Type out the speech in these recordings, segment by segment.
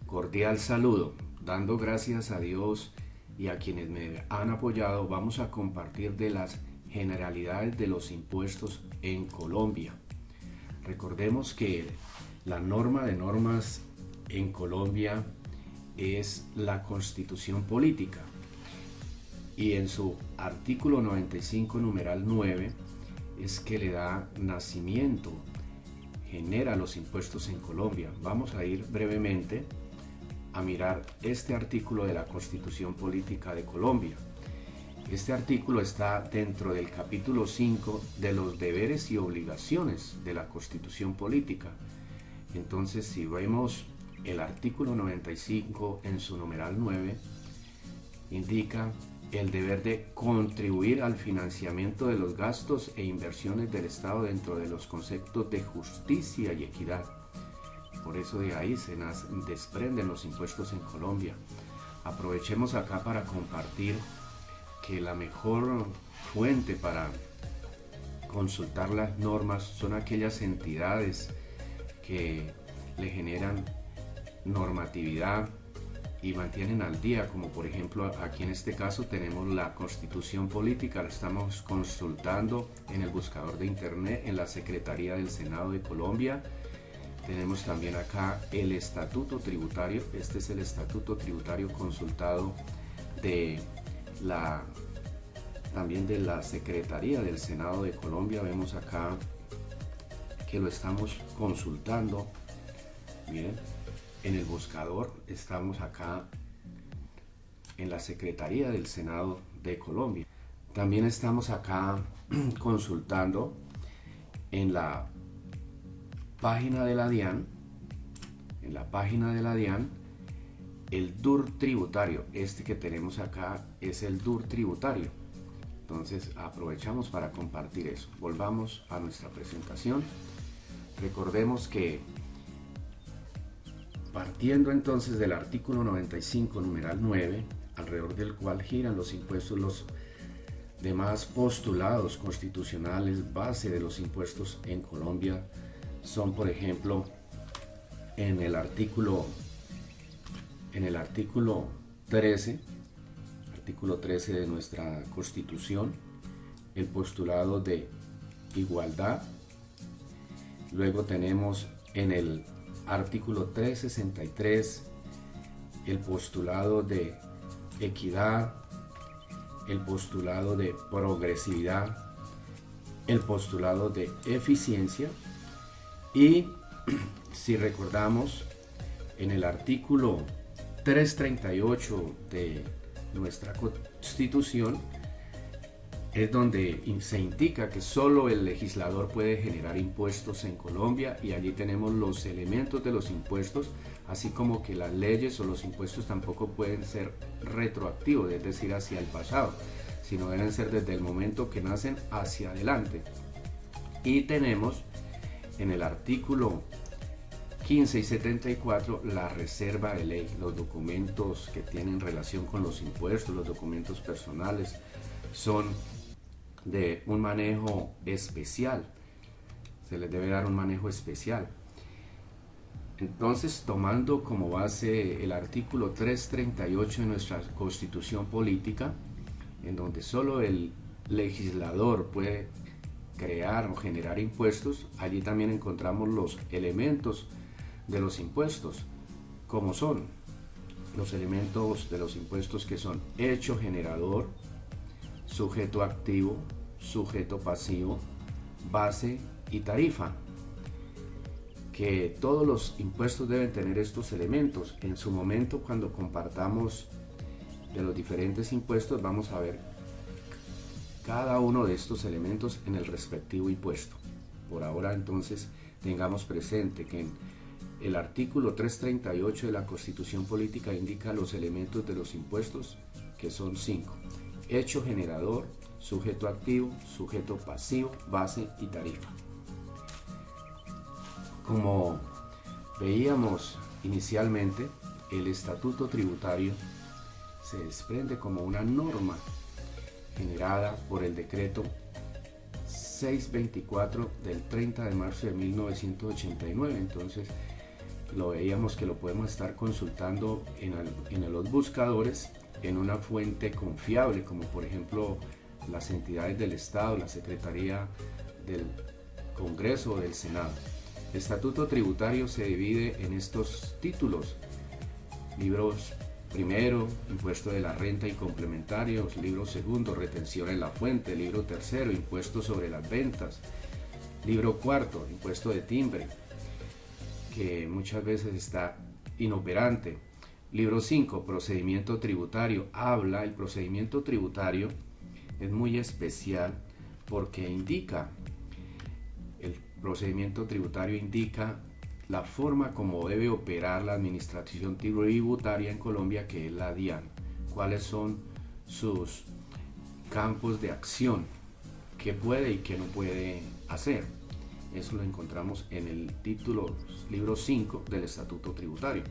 Cordial saludo, dando gracias a Dios y a quienes me han apoyado. Vamos a compartir de las generalidades de los impuestos en Colombia. Recordemos que la norma de normas en Colombia es la Constitución Política, y en su artículo 95, numeral 9, es que le da nacimiento, genera los impuestos en Colombia. Vamos a ir brevemente a mirar este artículo de la Constitución Política de Colombia. Este artículo está dentro del capítulo 5 de los deberes y obligaciones de la Constitución Política. Entonces, si vemos el artículo 95 en su numeral 9, indica el deber de contribuir al financiamiento de los gastos e inversiones del Estado dentro de los conceptos de justicia y equidad. Por eso de ahí se desprenden los impuestos en Colombia. Aprovechemos acá para compartir que la mejor fuente para consultar las normas son aquellas entidades que le generan normatividad y mantienen al día, como por ejemplo aquí en este caso tenemos la Constitución Política. La estamos consultando en el buscador de internet en la Secretaría del Senado de Colombia. Tenemos también acá el Estatuto Tributario. Este es el Estatuto Tributario consultado también de la Secretaría del Senado de Colombia. Vemos acá que lo estamos consultando. Miren, en el buscador estamos acá en la Secretaría del Senado de Colombia. También estamos acá consultando en la página de la DIAN, el DUR tributario. Este que tenemos acá es el DUR tributario. Entonces aprovechamos para compartir eso. Volvamos a nuestra presentación. Recordemos que partiendo entonces del artículo 95, numeral 9, alrededor del cual giran los impuestos, los demás postulados constitucionales base de los impuestos en Colombia son, por ejemplo, en el artículo 13 de nuestra Constitución, el postulado de igualdad. Luego tenemos en el artículo 363 el postulado de equidad, el postulado de progresividad, el postulado de eficiencia. Y si recordamos, en el artículo 338 de nuestra Constitución es donde se indica que solo el legislador puede generar impuestos en Colombia, y allí tenemos los elementos de los impuestos, así como que las leyes o los impuestos tampoco pueden ser retroactivos, es decir, hacia el pasado, sino deben ser desde el momento que nacen hacia adelante. Y tenemos en el artículo 15 y 74 la reserva de ley, los documentos que tienen relación con los impuestos, los documentos personales, son de un manejo especial, se les debe dar un manejo especial. Entonces, tomando como base el artículo 338 de nuestra Constitución Política, en donde solo el legislador puede crear o generar impuestos, allí también encontramos los elementos de los impuestos, como son los elementos de los impuestos que son hecho generador, sujeto activo, sujeto pasivo, base y tarifa, que todos los impuestos deben tener estos elementos. En su momento, cuando compartamos de los diferentes impuestos, vamos a ver cada uno de estos elementos en el respectivo impuesto. Por ahora, entonces, tengamos presente que en el artículo 338 de la Constitución Política indica los elementos de los impuestos, que son 5: hecho generador, sujeto activo, sujeto pasivo, base y tarifa. Como veíamos inicialmente, el Estatuto Tributario se desprende como una norma generada por el decreto 624 del 30 de marzo de 1989. Entonces, lo veíamos que lo podemos estar consultando en los buscadores en una fuente confiable, como por ejemplo las entidades del Estado, la Secretaría del Congreso o del Senado. El Estatuto Tributario se divide en estos títulos: libros primero, impuesto de la renta y complementarios; libro segundo, retención en la fuente; libro tercero, impuesto sobre las ventas; libro cuarto, impuesto de timbre, que muchas veces está inoperante; libro 5, procedimiento tributario. El procedimiento tributario es muy especial porque el procedimiento tributario indica la forma como debe operar la administración tributaria en Colombia, que es la DIAN. Cuáles son sus campos de acción, qué puede y qué no puede hacer. Eso lo encontramos en el título, libro 5 del Estatuto Tributario.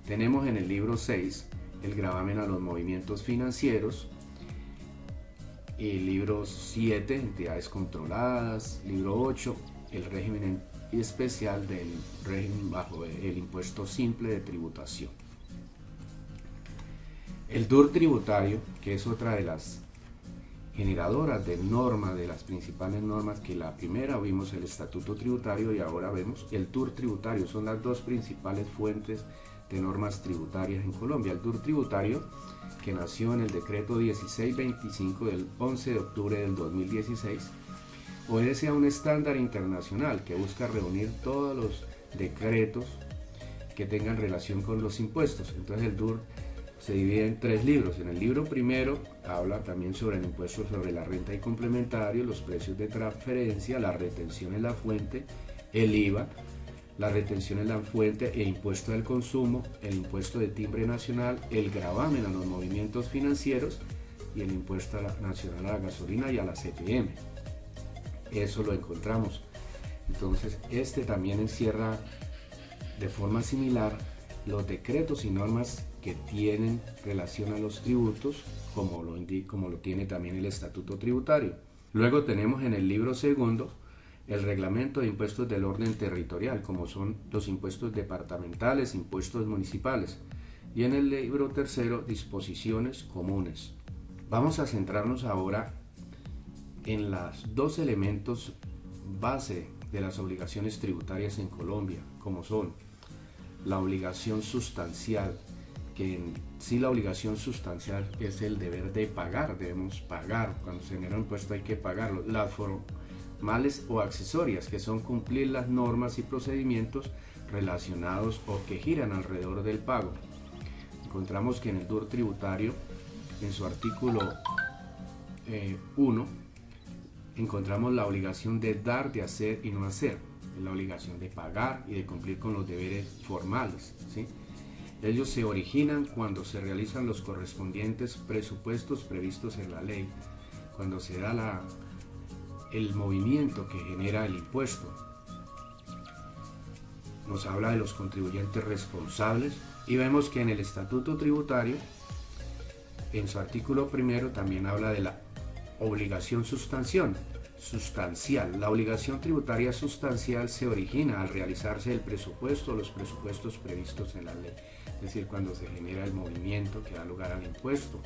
Tenemos en el libro 6 el gravamen a los movimientos financieros, y libro 7, entidades controladas; libro 8, el régimen especial del régimen bajo el impuesto simple de tributación. El DUR tributario, que es otra de las generadoras de normas, de las principales normas, que la primera vimos el Estatuto Tributario y ahora vemos el DUR tributario. Son las dos principales fuentes de normas tributarias en Colombia. El DUR tributario, que nació en el decreto 1625 del 11 de octubre del 2016, obedece a un estándar internacional que busca reunir todos los decretos que tengan relación con los impuestos. Entonces el DUR se divide en 3 libros. En el libro primero habla también sobre el impuesto sobre la renta y complementario, los precios de transferencia, la retención en la fuente, el IVA, la retención en la fuente e impuesto al consumo, el impuesto de timbre nacional, el gravamen a los movimientos financieros y el impuesto nacional a la gasolina y a la CPM. Eso lo encontramos. Entonces este también encierra de forma similar los decretos y normas que tienen relación a los tributos, como lo tiene también el Estatuto Tributario. Luego tenemos en el libro segundo el reglamento de impuestos del orden territorial, como son los impuestos departamentales, impuestos municipales, y en el libro tercero, disposiciones comunes. Vamos a centrarnos ahora en los 2 elementos base de las obligaciones tributarias en Colombia, como son la obligación sustancial, que en sí la obligación sustancial es el deber de pagar, debemos pagar; cuando se genera un impuesto hay que pagarlo. Las formales o accesorias, que son cumplir las normas y procedimientos relacionados o que giran alrededor del pago. Encontramos que en el DUR tributario, en su artículo 1, encontramos la obligación de dar, de hacer y no hacer, la obligación de pagar y de cumplir con los deberes formales, ¿sí? Ellos se originan cuando se realizan los correspondientes presupuestos previstos en la ley, cuando se da el movimiento que genera el impuesto. Nos habla de los contribuyentes responsables y vemos que en el Estatuto Tributario, en su artículo primero, también habla de la obligación sustancial. La obligación tributaria sustancial se origina al realizarse el presupuesto o los presupuestos previstos en la ley, es decir, cuando se genera el movimiento que da lugar al impuesto.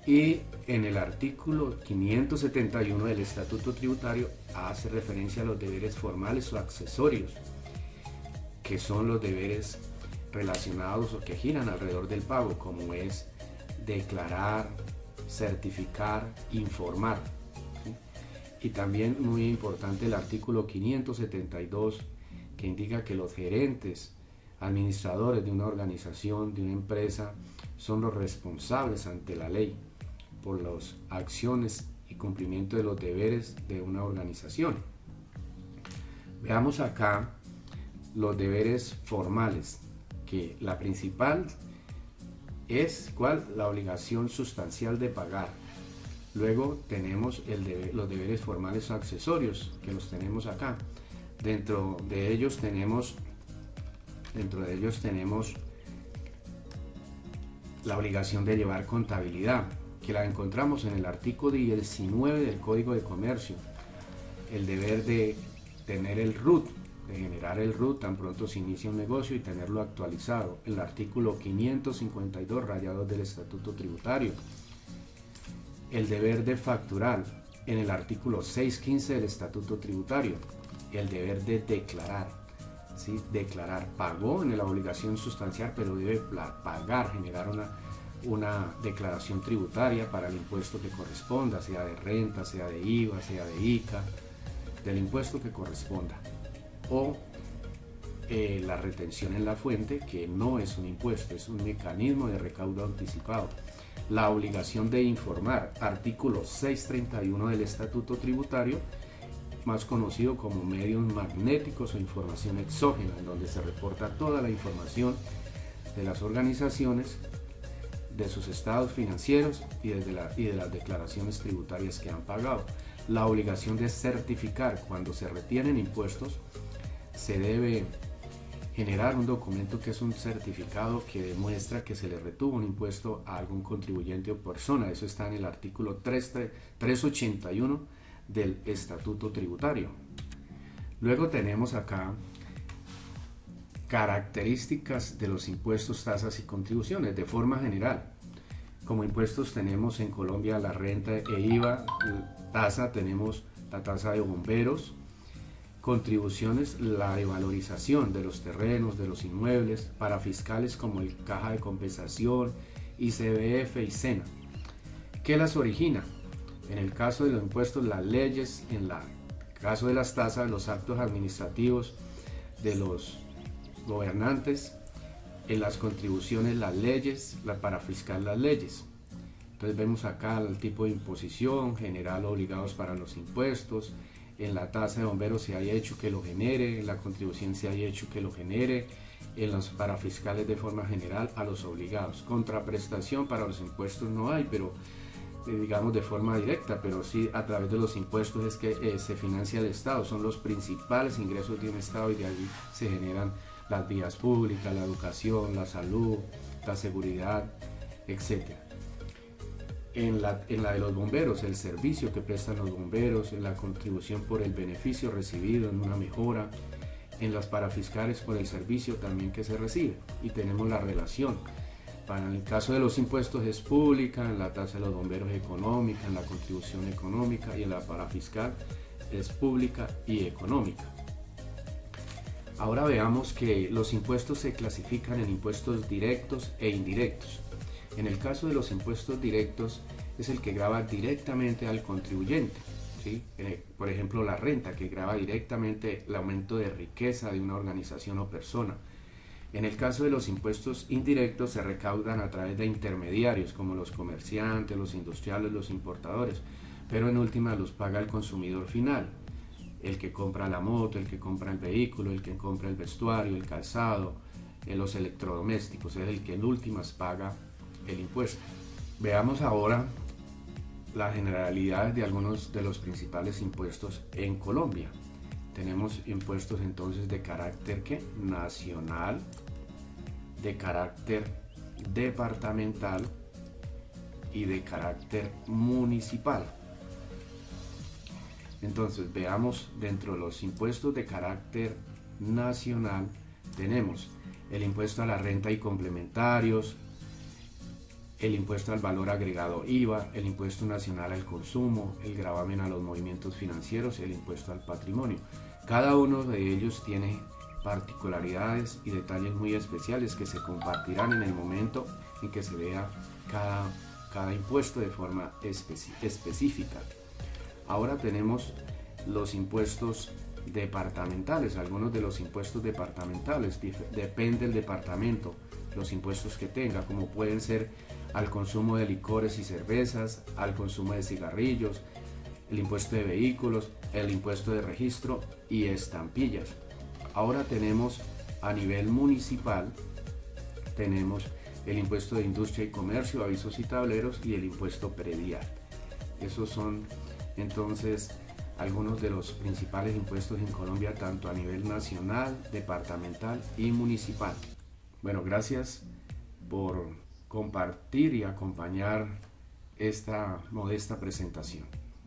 Y en el artículo 571 del Estatuto Tributario hace referencia a los deberes formales o accesorios, que son los deberes relacionados o que giran alrededor del pago, como es declarar, certificar, informar. ¿Sí? Y también muy importante el artículo 572, que indica que los gerentes, administradores de una organización, de una empresa, son los responsables ante la ley por las acciones y cumplimiento de los deberes de una organización. Veamos acá los deberes formales, que la principal es la obligación sustancial de pagar. Luego tenemos los deberes formales o accesorios, que los tenemos acá. Dentro de ellos tenemos la obligación de llevar contabilidad, que la encontramos en el artículo 19 del Código de Comercio. El deber de tener el RUT, de generar el RUT tan pronto se inicia un negocio y tenerlo actualizado. El artículo 552 rayado del Estatuto Tributario. El deber de facturar en el artículo 615 del Estatuto Tributario. El deber de declarar. ¿Sí? Declarar. Pagó en la obligación sustancial, pero debe pagar, generar una declaración tributaria para el impuesto que corresponda, sea de renta, sea de IVA, sea de ICA, del impuesto que corresponda. O la retención en la fuente, que no es un impuesto, es un mecanismo de recaudo anticipado. La obligación de informar, artículo 631 del Estatuto Tributario, más conocido como medios magnéticos o información exógena, en donde se reporta toda la información de las organizaciones, de sus estados financieros y de las declaraciones tributarias que han pagado. La obligación de certificar cuando se retienen impuestos, se debe generar un documento que es un certificado que demuestra que se le retuvo un impuesto a algún contribuyente o persona. Eso está en el artículo 381 del Estatuto Tributario. Luego tenemos acá características de los impuestos, tasas y contribuciones de forma general. Como impuestos tenemos en Colombia la renta e IVA, tasa tenemos la tasa de bomberos, contribuciones la de valorización de los terrenos, de los inmuebles, para fiscales como el Caja de Compensación, ICBF y SENA. ¿Qué las origina? En el caso de los impuestos, las leyes; en el caso de las tasas, los actos administrativos de los gobernantes; en las contribuciones, las leyes; para fiscal, las leyes. Entonces vemos acá el tipo de imposición general, obligados para los impuestos; en la tasa de bomberos se haya hecho que lo genere; en la contribución se haya hecho que lo genere; en los parafiscales de forma general a los obligados. Contraprestación para los impuestos no hay, pero digamos de forma directa, pero sí a través de los impuestos es que se financia el Estado. Son los principales ingresos de un Estado y de allí se generan las vías públicas, la educación, la salud, la seguridad, etc. En la de los bomberos, el servicio que prestan los bomberos; en la contribución por el beneficio recibido en una mejora; en las parafiscales por el servicio también que se recibe. Y tenemos la relación. Para el caso de los impuestos es pública; en la tasa de los bomberos económica; en la contribución económica; y en la parafiscal es pública y económica. Ahora veamos que los impuestos se clasifican en impuestos directos e indirectos. En el caso de los impuestos directos es el que grava directamente al contribuyente, ¿sí? Por ejemplo, la renta, que grava directamente el aumento de riqueza de una organización o persona. En el caso de los impuestos indirectos se recaudan a través de intermediarios como los comerciantes, los industriales, los importadores, pero en última los paga el consumidor final, el que compra la moto, el que compra el vehículo, el que compra el vestuario, el calzado, los electrodomésticos, es el que en últimas paga el impuesto. Veamos ahora las generalidades de algunos de los principales impuestos en Colombia. Tenemos impuestos entonces de carácter nacional, de carácter departamental y de carácter municipal. Entonces veamos, dentro de los impuestos de carácter nacional tenemos el impuesto a la renta y complementarios, el impuesto al valor agregado IVA, el impuesto nacional al consumo, el gravamen a los movimientos financieros y el impuesto al patrimonio. Cada uno de ellos tiene particularidades y detalles muy especiales que se compartirán en el momento en que se vea cada impuesto de forma específica. Ahora tenemos los impuestos departamentales. Algunos de los impuestos departamentales, depende del departamento, los impuestos que tenga, como pueden ser al consumo de licores y cervezas, al consumo de cigarrillos, el impuesto de vehículos, el impuesto de registro y estampillas. Ahora tenemos a nivel municipal, tenemos el impuesto de industria y comercio, avisos y tableros, y el impuesto predial. Esos son entonces algunos de los principales impuestos en Colombia, tanto a nivel nacional, departamental y municipal. Bueno, gracias por compartir y acompañar esta modesta presentación.